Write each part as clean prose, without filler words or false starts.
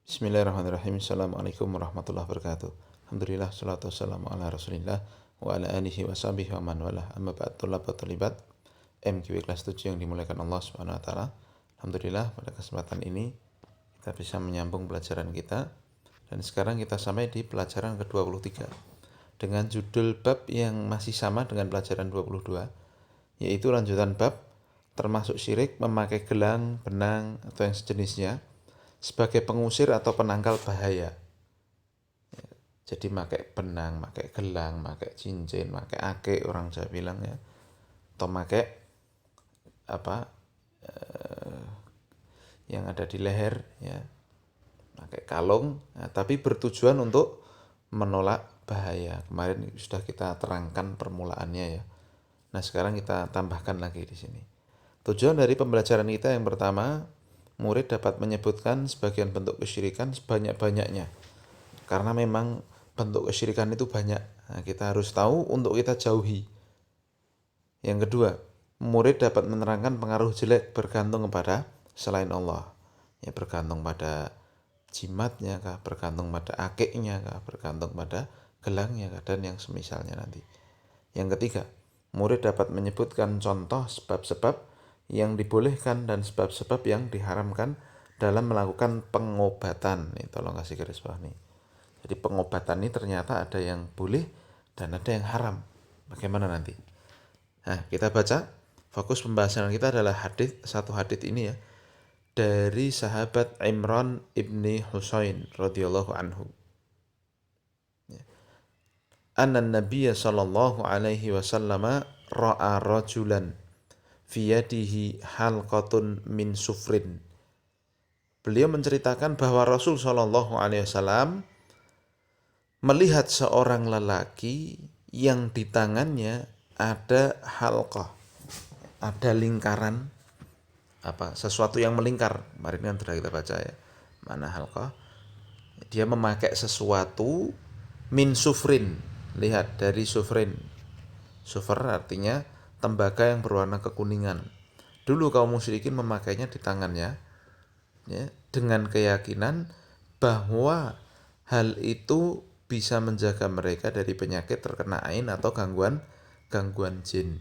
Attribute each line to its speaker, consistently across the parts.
Speaker 1: Bismillahirrahmanirrahim. Assalamualaikum warahmatullahi wabarakatuh. Alhamdulillah, salatu wassalamu ala rasulillah wa ala alihi wa sahbihi wa man walah. Amma ba'd, tulab wa tulibat MQW kelas 7 yang dimuliakan Allah subhanahu wa ta'ala. Alhamdulillah, pada kesempatan ini kita bisa menyambung pelajaran kita. Dan sekarang kita sampai di pelajaran ke-23 dengan judul bab yang masih sama dengan pelajaran 22, yaitu lanjutan bab termasuk syirik memakai gelang, benang, atau yang sejenisnya sebagai pengusir atau penangkal bahaya. Jadi pakai benang, pakai gelang, pakai cincin, pakai ake orang Jawa bilang ya, atau pakai apa yang ada di leher ya, pakai kalung, tapi bertujuan untuk menolak bahaya. Kemarin sudah kita terangkan permulaannya ya. Nah sekarang kita tambahkan lagi di sini. Tujuan dari pembelajaran kita yang pertama, murid dapat menyebutkan sebagian bentuk kesyirikan sebanyak-banyaknya. Karena memang bentuk kesyirikan itu banyak. Nah, kita harus tahu untuk kita jauhi. Yang kedua, murid dapat menerangkan pengaruh jelek bergantung kepada selain Allah. Ya, bergantung pada jimatnya kah, bergantung pada akiknya kah, bergantung pada gelangnya kah, dan yang semisalnya nanti. Yang ketiga, murid dapat menyebutkan contoh sebab-sebab yang dibolehkan dan sebab-sebab yang diharamkan dalam melakukan pengobatan. Nih, tolong kasih garis bawah nih. Jadi pengobatan ini ternyata ada yang boleh dan ada yang haram. Bagaimana nanti? Nah, kita baca. Fokus pembahasan kita adalah satu hadis ini ya, dari sahabat Imran ibni Husain radhiyallahu anhu. Anna Nabiyya sallallahu alaihi wasallam ra'a rajulan fi yadihi halqatun min sufrin. Beliau menceritakan bahwa Rasul sallallahu alaihi wasallam melihat seorang lelaki yang di tangannya ada halqah, ada lingkaran, sesuatu yang melingkar. Kemarin kan sudah kita baca ya, mana halqah. Dia memakai sesuatu min sufrin. Lihat, dari sufrin. Sufr artinya tembaga yang berwarna kekuningan. Dulu kaum musyrikin memakainya di tangannya ya, dengan keyakinan bahwa hal itu bisa menjaga mereka dari penyakit terkena ain atau gangguan jin.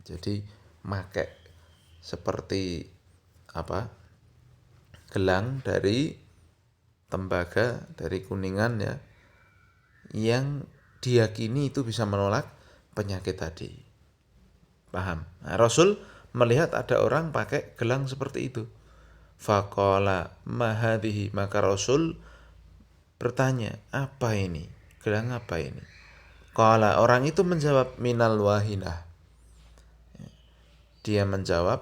Speaker 1: Jadi pakai seperti gelang dari tembaga dari kuningan ya, yang diyakini itu bisa menolak penyakit tadi. Paham? Nah, Rasul melihat ada orang pakai gelang seperti itu. Faqala ma hadhihi, maka Rasul bertanya, apa ini? Gelang apa ini? Qala, orang itu menjawab, minal wahinah. Dia menjawab,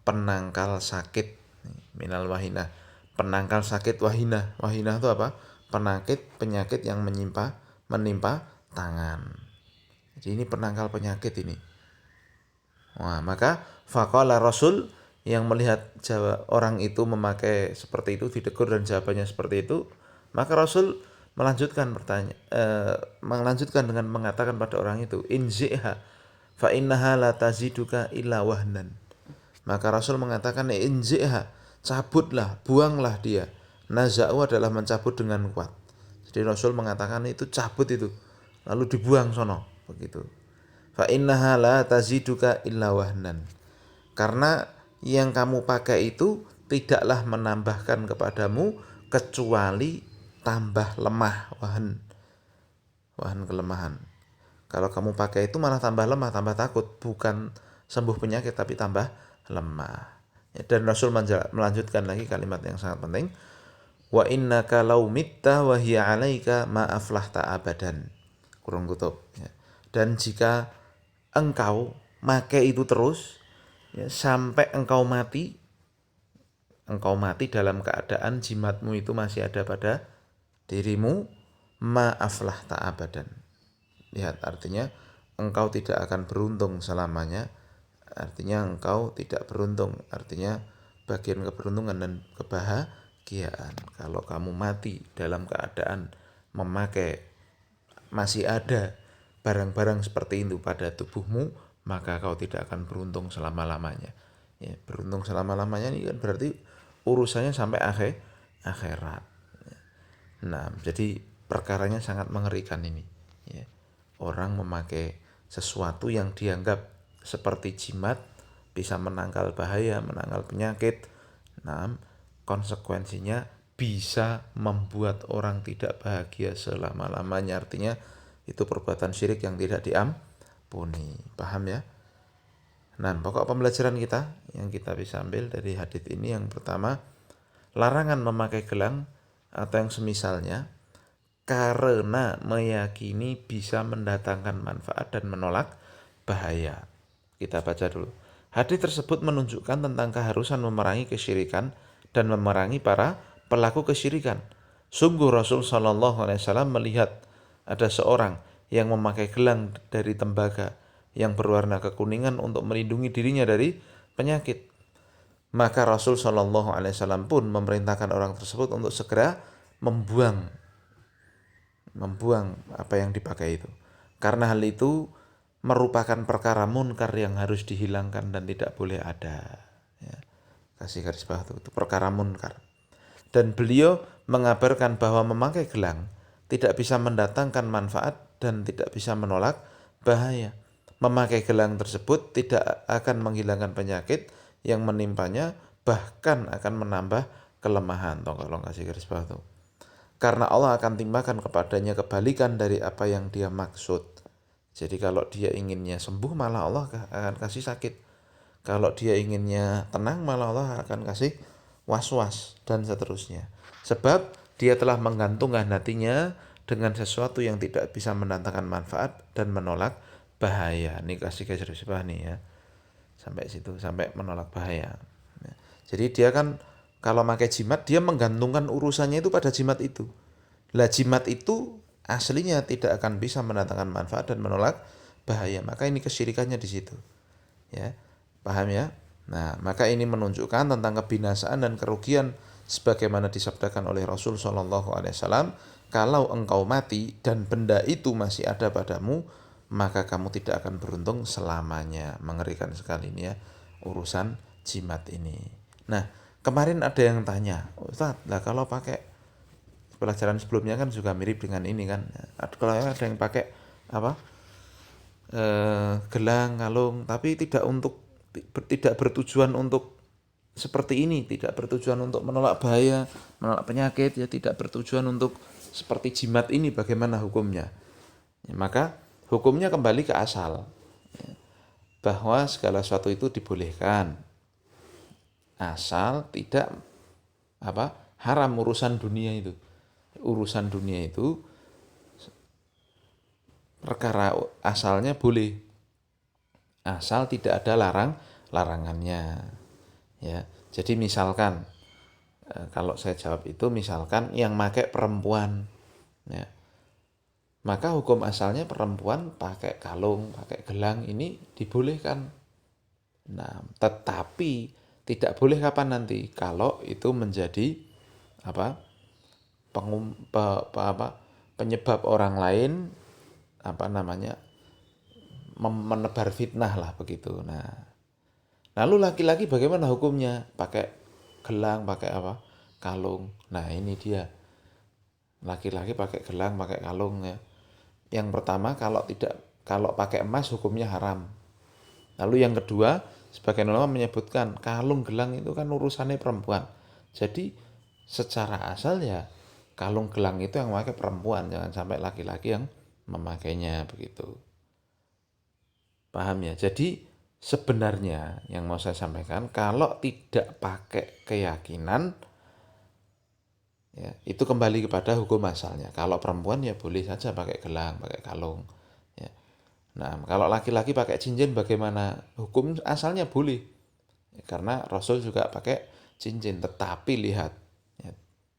Speaker 1: penangkal sakit. Minal wahinah, penangkal sakit. Wahinah itu apa? Penyakit yang menimpa tangan. Jadi ini penangkal penyakit ini. Wah, maka faqala Rasul yang melihat orang itu memakai seperti itu, ditegur dan jawabannya seperti itu, maka Rasul melanjutkan dengan mengatakan pada orang itu, inziha fa innaha la taziduka illa wahnan. Maka Rasul mengatakan, inziha, cabutlah, buanglah dia. Naza'u adalah mencabut dengan kuat. Jadi Rasul mengatakan itu cabut itu, lalu dibuang sono, begitu. Fa innaha la taziduka illa wahnan. Karena yang kamu pakai itu tidaklah menambahkan kepadamu kecuali tambah lemah, wahan kelemahan. Kalau kamu pakai itu malah tambah lemah, tambah takut, bukan sembuh penyakit tapi tambah lemah. Dan Rasul melanjutkan lagi kalimat yang sangat penting. Wa innaka law mitta wa hiya 'alaika ma aflahta abadan. Kurung kutub ya. Dan jika engkau pakai itu terus ya, sampai engkau mati dalam keadaan jimatmu itu masih ada pada dirimu, ma aflahta abadan. Lihat, artinya engkau tidak akan beruntung selamanya. Artinya engkau tidak beruntung, artinya bagian keberuntungan dan kebahagiaan. Kalau kamu mati dalam keadaan memakai, masih ada barang-barang seperti itu pada tubuhmu, maka kau tidak akan beruntung selama-lamanya. Ya, beruntung selama-lamanya ini kan berarti urusannya sampai akhirat. Nah, jadi perkaranya sangat mengerikan ini. Ya. Orang memakai sesuatu yang dianggap seperti jimat bisa menangkal bahaya, menangkal penyakit. Nah, konsekuensinya bisa membuat orang tidak bahagia selama-lamanya. Artinya itu perbuatan syirik yang tidak diampuni. Paham ya? Nah, pokok pembelajaran kita yang kita bisa ambil dari hadis ini yang pertama, larangan memakai gelang atau yang semisalnya karena meyakini bisa mendatangkan manfaat dan menolak bahaya. Kita baca dulu. Hadis tersebut menunjukkan tentang keharusan memerangi kesyirikan dan memerangi para pelaku kesyirikan. Sungguh Rasul Shallallahu Alaihi Wasallam melihat ada seorang yang memakai gelang dari tembaga yang berwarna kekuningan untuk melindungi dirinya dari penyakit. Maka Rasul Shallallahu Alaihi Wasallam pun memerintahkan orang tersebut untuk segera membuang apa yang dipakai itu. Karena hal itu merupakan perkara munkar yang harus dihilangkan dan tidak boleh ada. Ya, kasih garis bawah itu perkara munkar. Dan beliau mengabarkan bahwa memakai gelang tidak bisa mendatangkan manfaat dan tidak bisa menolak bahaya. Memakai gelang tersebut tidak akan menghilangkan penyakit yang menimpanya, bahkan akan menambah kelemahan. Tolong kasih garis bawah tuh. Karena Allah akan timpakan kepadanya kebalikan dari apa yang dia maksud. Jadi kalau dia inginnya sembuh, malah Allah akan kasih sakit. Kalau dia inginnya tenang, malah Allah akan kasih was-was dan seterusnya. Sebab dia telah menggantungkan hatinya dengan sesuatu yang tidak bisa mendatangkan manfaat dan menolak bahaya. Ini kasih garis bawah nih ya. Sampai situ, sampai menolak bahaya. Jadi dia kan kalau pakai jimat, dia menggantungkan urusannya itu pada jimat itu. Lah jimat itu aslinya tidak akan bisa mendatangkan manfaat dan menolak bahaya. Maka ini kesyirikannya di situ. Ya. Paham ya? Nah, maka ini menunjukkan tentang kebinasaan dan kerugian sebagaimana disabdakan oleh Rasul Shallallahu alaihi wasallam, kalau engkau mati dan benda itu masih ada padamu, maka kamu tidak akan beruntung selamanya. Mengerikan sekali ini ya urusan jimat ini. Nah, kemarin ada yang tanya, Ustaz, lah kalau pakai pelajaran sebelumnya kan juga mirip dengan ini kan. Kalau ada yang pakai apa? Gelang, kalung, tapi tidak bertujuan untuk seperti ini, tidak bertujuan untuk menolak bahaya, menolak penyakit, ya tidak bertujuan untuk seperti jimat ini, bagaimana hukumnya? Ya, maka hukumnya kembali ke asal, ya, bahwa segala sesuatu itu dibolehkan, asal tidak haram urusan dunia itu. Urusan dunia itu perkara asalnya boleh, asal tidak ada larangannya. Ya, jadi misalkan kalau saya jawab itu misalkan yang pakai perempuan, ya, maka hukum asalnya perempuan pakai kalung, pakai gelang ini dibolehkan. Nah, tetapi tidak boleh kapan nanti kalau itu menjadi apa penyebab orang lain menebar fitnah lah begitu. Nah, lalu laki-laki bagaimana hukumnya? Pakai gelang, pakai apa? Kalung. Nah, ini dia. Laki-laki pakai gelang, pakai kalung ya. Yang pertama kalau pakai emas hukumnya haram. Lalu yang kedua, sebagian ulama menyebutkan kalung gelang itu kan urusannya perempuan. Jadi secara asal ya kalung gelang itu yang memakai perempuan, jangan sampai laki-laki yang memakainya begitu. Paham ya? Jadi sebenarnya yang mau saya sampaikan, kalau tidak pakai keyakinan, ya, itu kembali kepada hukum asalnya. Kalau perempuan ya boleh saja pakai gelang, pakai kalung. Ya. Nah, kalau laki-laki pakai cincin bagaimana? Hukum asalnya boleh. Ya, karena Rasul juga pakai cincin. Tetapi lihat, ya,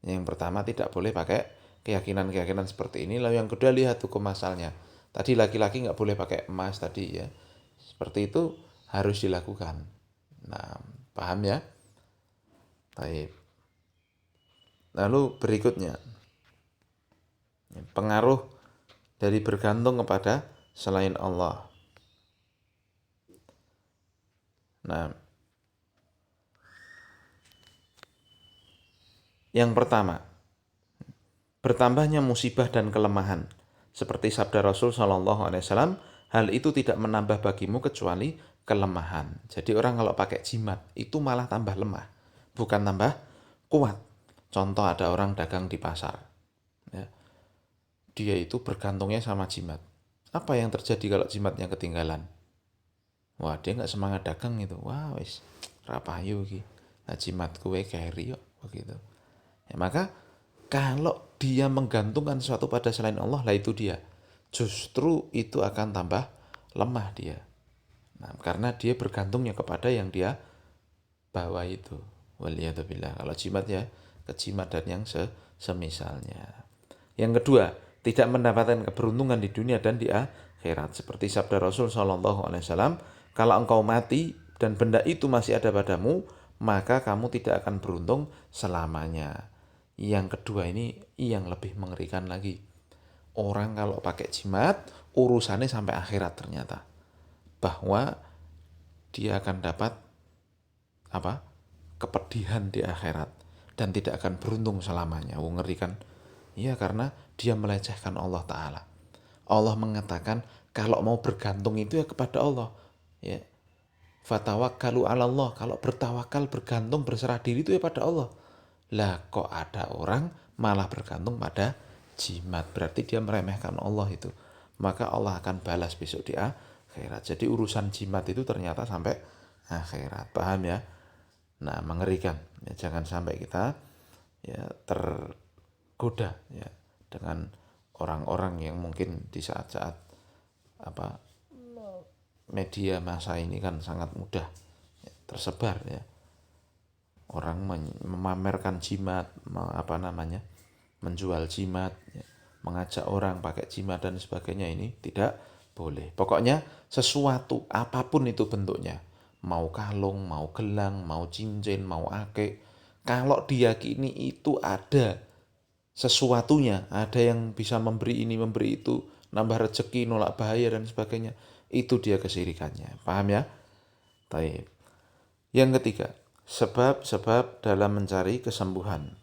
Speaker 1: yang pertama tidak boleh pakai keyakinan-keyakinan seperti ini. Lalu yang kedua lihat hukum asalnya. Tadi laki-laki nggak boleh pakai emas tadi ya. Seperti itu harus dilakukan. Nah, paham ya? Baik. Lalu berikutnya, pengaruh dari bergantung kepada selain Allah. Nah, yang pertama, bertambahnya musibah dan kelemahan. Seperti sabda Rasul Shallallahu Alaihi Wasallam, hal itu tidak menambah bagimu kecuali kelemahan. Jadi orang kalau pakai jimat itu malah tambah lemah, bukan tambah kuat. Contoh ada orang dagang di pasar, ya. Dia itu bergantungnya sama jimat. Apa yang terjadi kalau jimatnya ketinggalan? Wah, dia nggak semangat dagang itu. Wah, wis rapayu iki. Nah, jimat kue carry yuk begitu. Ya, maka kalau dia menggantungkan sesuatu pada selain Allah, lah itu dia. Justru itu akan tambah lemah dia. Nah, karena dia bergantungnya kepada yang dia bawa itu. Waliyadzubillah. Kalau jimat ya ke jimat dan yang semisalnya. Yang kedua, tidak mendapatkan keberuntungan di dunia dan di akhirat. Seperti sabda Rasul Shallallahu Alaihi Wasallam, kalau engkau mati dan benda itu masih ada padamu, maka kamu tidak akan beruntung selamanya. Yang kedua ini yang lebih mengerikan lagi. Orang kalau pakai jimat, urusannya sampai akhirat ternyata. Bahwa dia akan dapat apa? Kepedihan di akhirat dan tidak akan beruntung selamanya. Ngeri kan? Iya, karena dia melecehkan Allah Ta'ala. Allah mengatakan kalau mau bergantung itu ya kepada Allah. Ya. Fatawakkalu 'ala Allah. Kalau bertawakal, bergantung, berserah diri itu ya pada Allah. Lah kok ada orang malah bergantung pada jimat. Berarti dia meremehkan Allah itu. Maka Allah akan balas besok di akhirat. Jadi urusan jimat itu ternyata sampai akhirat. Paham ya? Nah, mengerikan. Ya, jangan sampai kita ya tergoda ya dengan orang-orang yang mungkin di saat-saat apa media massa ini kan sangat mudah ya, tersebar ya. Orang memamerkan jimat, apa namanya, menjual jimat, ya, mengajak orang pakai jimat dan sebagainya, ini tidak boleh. Pokoknya sesuatu apapun itu bentuknya, mau kalung, mau gelang, mau cincin, mau akik, kalau diyakini itu ada sesuatunya, ada yang bisa memberi ini, memberi itu, nambah rezeki, nolak bahaya dan sebagainya, itu dia kesyirikannya. Paham ya? Taib. Yang ketiga, sebab-sebab dalam mencari kesembuhan.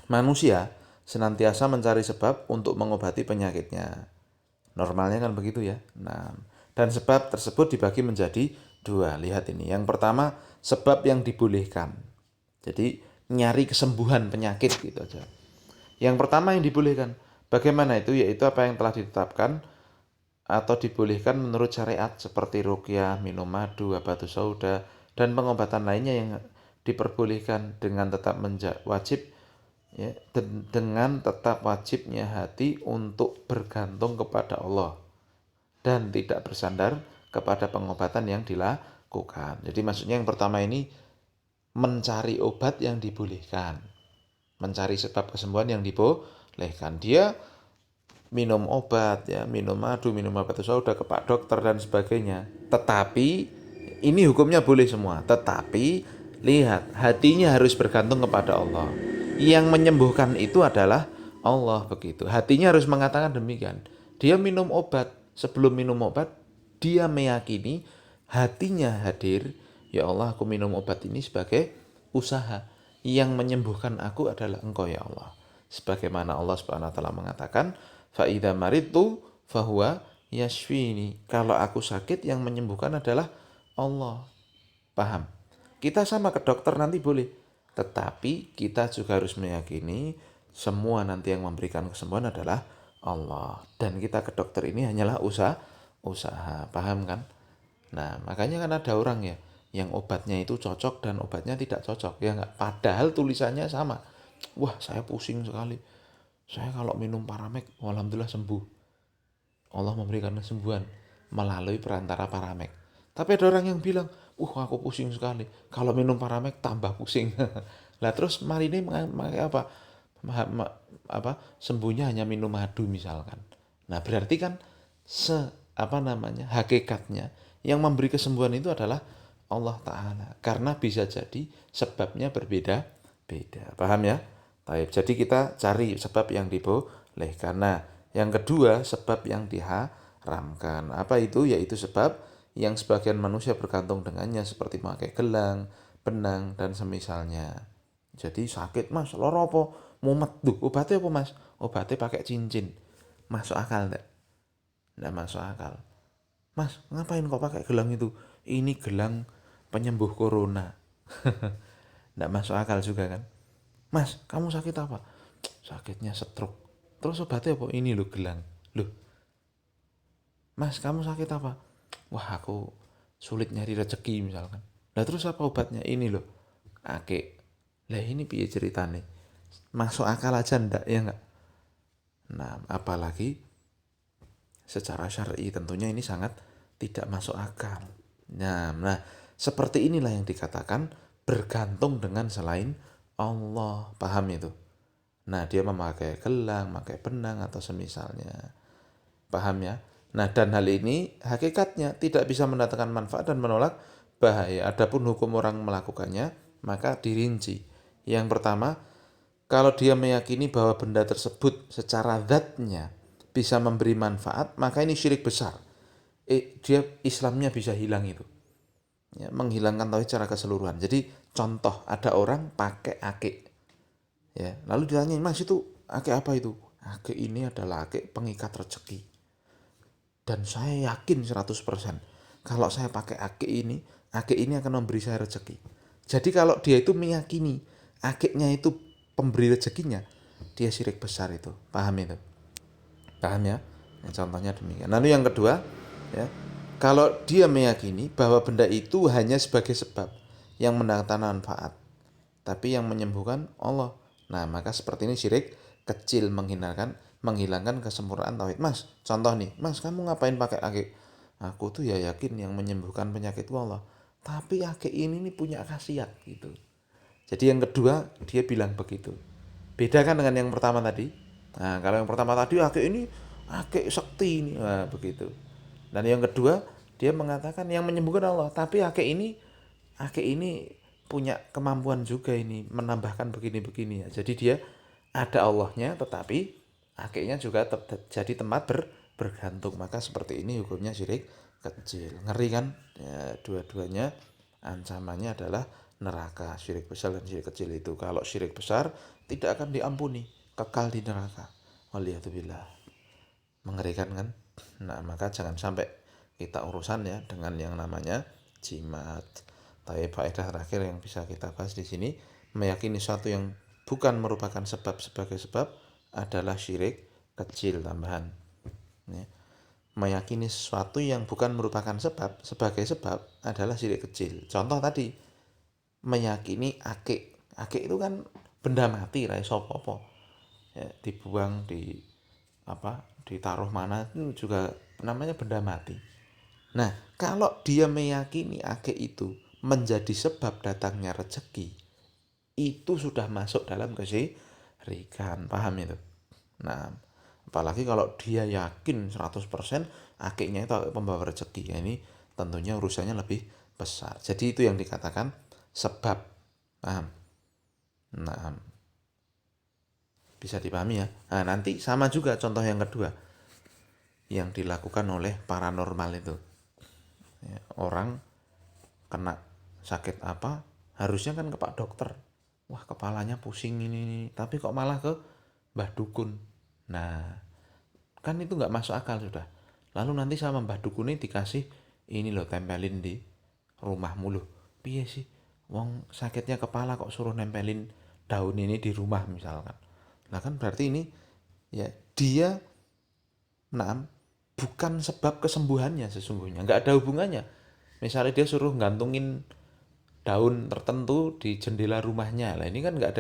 Speaker 1: Manusia senantiasa mencari sebab untuk mengobati penyakitnya. Normalnya kan begitu ya. Nah, dan sebab tersebut dibagi menjadi dua. Lihat ini. Yang pertama, sebab yang dibolehkan. Jadi nyari kesembuhan penyakit gitu aja. Yang pertama yang dibolehkan. Bagaimana itu? Yaitu apa yang telah ditetapkan atau dibolehkan menurut syariat seperti ruqyah, minum madu, habatus sauda, dan pengobatan lainnya yang diperbolehkan dengan tetap wajib ya, dengan tetap wajibnya hati untuk bergantung kepada Allah dan tidak bersandar kepada pengobatan yang dilakukan. Jadi maksudnya yang pertama ini mencari obat yang dibolehkan, mencari sebab kesembuhan yang dibolehkan. Dia minum obat ya, minum madu, minum obat itu sudah ke pak dokter dan sebagainya. Tetapi ini hukumnya boleh semua. Tetapi lihat, hatinya harus bergantung kepada Allah. Yang menyembuhkan itu adalah Allah begitu. Hatinya harus mengatakan demikian. Dia minum obat, sebelum minum obat dia meyakini hatinya hadir, ya Allah, aku minum obat ini sebagai usaha. Yang menyembuhkan aku adalah Engkau ya Allah. Sebagaimana Allah Subhanahu wa taala mengatakan, fa idza maridtu fahuwa yashfini. Kalau aku sakit yang menyembuhkan adalah Allah. Paham? Kita sama ke dokter nanti boleh, tetapi kita juga harus meyakini semua nanti yang memberikan kesembuhan adalah Allah. Dan kita ke dokter ini hanyalah usaha. Paham kan? Nah, makanya kan ada orang ya yang obatnya itu cocok dan obatnya tidak cocok. Ya enggak? Padahal tulisannya sama. Wah, saya pusing sekali. Saya kalau minum Paramek, alhamdulillah sembuh. Allah memberikan kesembuhan melalui perantara Paramek. Tapi ada orang yang bilang, aku pusing sekali. Kalau minum Paramek tambah pusing. Lah terus mari ini apa? Sembuhnya hanya minum madu misalkan. Nah, berarti kan hakikatnya yang memberi kesembuhan itu adalah Allah Ta'ala. Karena bisa jadi sebabnya berbeda-beda. Paham ya? Baik, jadi kita cari sebab yang dibolehkan. Nah, yang kedua, sebab yang diharamkan. Apa itu? Yaitu sebab yang sebagian manusia bergantung dengannya seperti memakai gelang, benang, dan semisalnya. Jadi sakit, Mas, lara apa? Mumet. Duh, obatnya apa, Mas? Obatnya pakai cincin. Masuk akal enggak? Enggak masuk akal. Mas, ngapain kok pakai gelang itu? Ini gelang penyembuh corona. Enggak masuk akal juga kan? Mas, kamu sakit apa? Sakitnya stroke. Terus obatnya apa? Ini loh gelang. Loh, Mas, kamu sakit apa? Wah, aku sulit nyari rezeki misalkan. Lah terus apa obatnya? Ini loh, ake. Lah ini piye ceritane? Masuk akal aja ndak ya enggak? Nah, apalagi secara syar'i tentunya ini sangat tidak masuk akal. Nah, seperti inilah yang dikatakan bergantung dengan selain Allah. Paham itu? Nah, dia memakai gelang, memakai benang atau semisalnya. Paham ya? Nah, dan hal ini hakikatnya tidak bisa mendatangkan manfaat dan menolak bahaya. Adapun hukum orang melakukannya, maka dirinci. Yang pertama, kalau dia meyakini bahwa benda tersebut secara zatnya bisa memberi manfaat, maka ini syirik besar. Dia Islamnya bisa hilang itu. Ya, menghilangkan tauhid secara keseluruhan. Jadi contoh ada orang pakai akik. Ya, lalu ditanya, Mas itu akik apa itu? Akik ini adalah akik pengikat rezeki. Dan saya yakin 100% kalau saya pakai akik ini akan memberi saya rezeki. Jadi kalau dia itu meyakini akiknya itu pemberi rezekinya, dia syirik besar itu. Paham itu? Paham ya? Nah, contohnya demikian. Lalu yang kedua, ya, kalau dia meyakini bahwa benda itu hanya sebagai sebab yang mendatangkan manfaat, tapi yang menyembuhkan Allah. Nah, maka seperti ini syirik kecil menghilangkan kesempurnaan tauhid. Mas, contoh nih, Mas, kamu ngapain pakai akik? Aku tuh ya yakin yang menyembuhkan penyakitku Allah. Tapi akik ini nih punya khasiat gitu. Jadi yang kedua dia bilang begitu. Beda kan dengan yang pertama tadi. Nah, kalau yang pertama tadi akik ini akik sakti ini, nah, begitu. Dan yang kedua dia mengatakan yang menyembuhkan Allah, tapi akik ini punya kemampuan juga ini menambahkan begini-begini ya. Jadi dia ada Allahnya tetapi akiknya juga jadi tempat bergantung. Maka seperti ini hukumnya syirik kecil. Ngeri kan? Ya, dua-duanya ancamannya adalah neraka. Syirik besar dan syirik kecil itu. Kalau syirik besar tidak akan diampuni, kekal di neraka. Waliyatubillah. Mengerikan kan? Nah, maka jangan sampai kita urusan ya dengan yang namanya jimat. Tapi faedah terakhir yang bisa kita bahas di sini, meyakini sesuatu yang bukan merupakan sebab sebagai sebab adalah syirik kecil tambahan. Ya. Meyakini sesuatu yang bukan merupakan sebab sebagai sebab adalah syirik kecil. Contoh tadi, meyakini akik. Akik itu kan benda mati, ra iso apa-apa. Ya, dibuang di ditaruh mana itu juga namanya benda mati. Nah, kalau dia meyakini akik itu menjadi sebab datangnya rezeki, itu sudah masuk dalam kesyirikan. Paham itu? Nah, apalagi kalau dia yakin 100% akiknya itu pembawa rezeki. Ya, ini tentunya urusannya lebih besar. Jadi itu yang dikatakan sebab. Paham? Nah, bisa dipahami ya. Nah, nanti sama juga contoh yang kedua yang dilakukan oleh paranormal itu. Ya, orang kena sakit apa, harusnya kan ke Pak Dokter. Wah, kepalanya pusing ini, tapi kok malah ke Mbah Dukun. Nah, kan itu nggak masuk akal sudah. Lalu nanti sama Mbah Dukun ini dikasih ini loh, tempelin di rumahmu loh. Piye sih? Wong sakitnya kepala kok suruh nempelin daun ini di rumah misalkan. Nah kan berarti ini ya dia nah bukan sebab kesembuhannya sesungguhnya, nggak ada hubungannya. Misalnya dia suruh gantungin daun tertentu di jendela rumahnya, lah ini kan nggak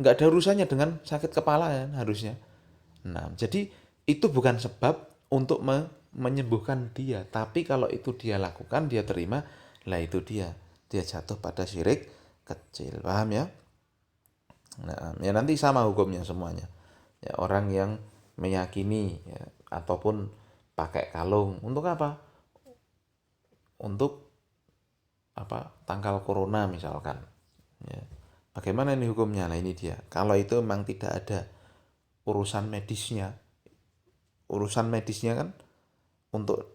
Speaker 1: ada urusannya dengan sakit kepala kan harusnya. Nah, jadi itu bukan sebab untuk menyembuhkan dia, tapi kalau itu dia lakukan, dia terima, lah itu dia jatuh pada syirik kecil. Paham ya? Nah, ya nanti sama hukumnya semuanya. Ya, orang yang meyakini ya, ataupun pakai kalung untuk apa? Untuk tangkal corona misalkan. Ya. Bagaimana ini hukumnya? Nah ini dia. Kalau itu memang tidak ada urusan medisnya, kan untuk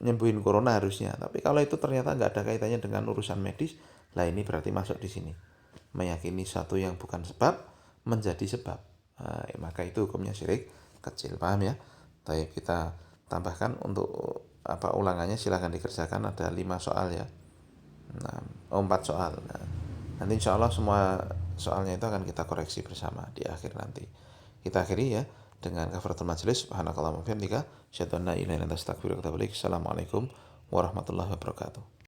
Speaker 1: nyembuhin corona harusnya. Tapi kalau itu ternyata nggak ada kaitannya dengan urusan medis, lah ini berarti masuk di sini. meyakini satu yang bukan sebab menjadi sebab. Nah, maka itu hukumnya syirik kecil. Paham ya? Baik, kita tambahkan untuk ulangannya silahkan dikerjakan, ada 5 soal ya. 4 soal. Nah, nanti insya Allah semua soalnya itu akan kita koreksi bersama di akhir nanti. Kita akhiri ya dengan kafaratul majelis. Subhanakallahumma wa bihamdika, asyhadu an la ilaha illa anta, astaghfiruka wa atubu ilaik. Assalamualaikum warahmatullahi wabarakatuh.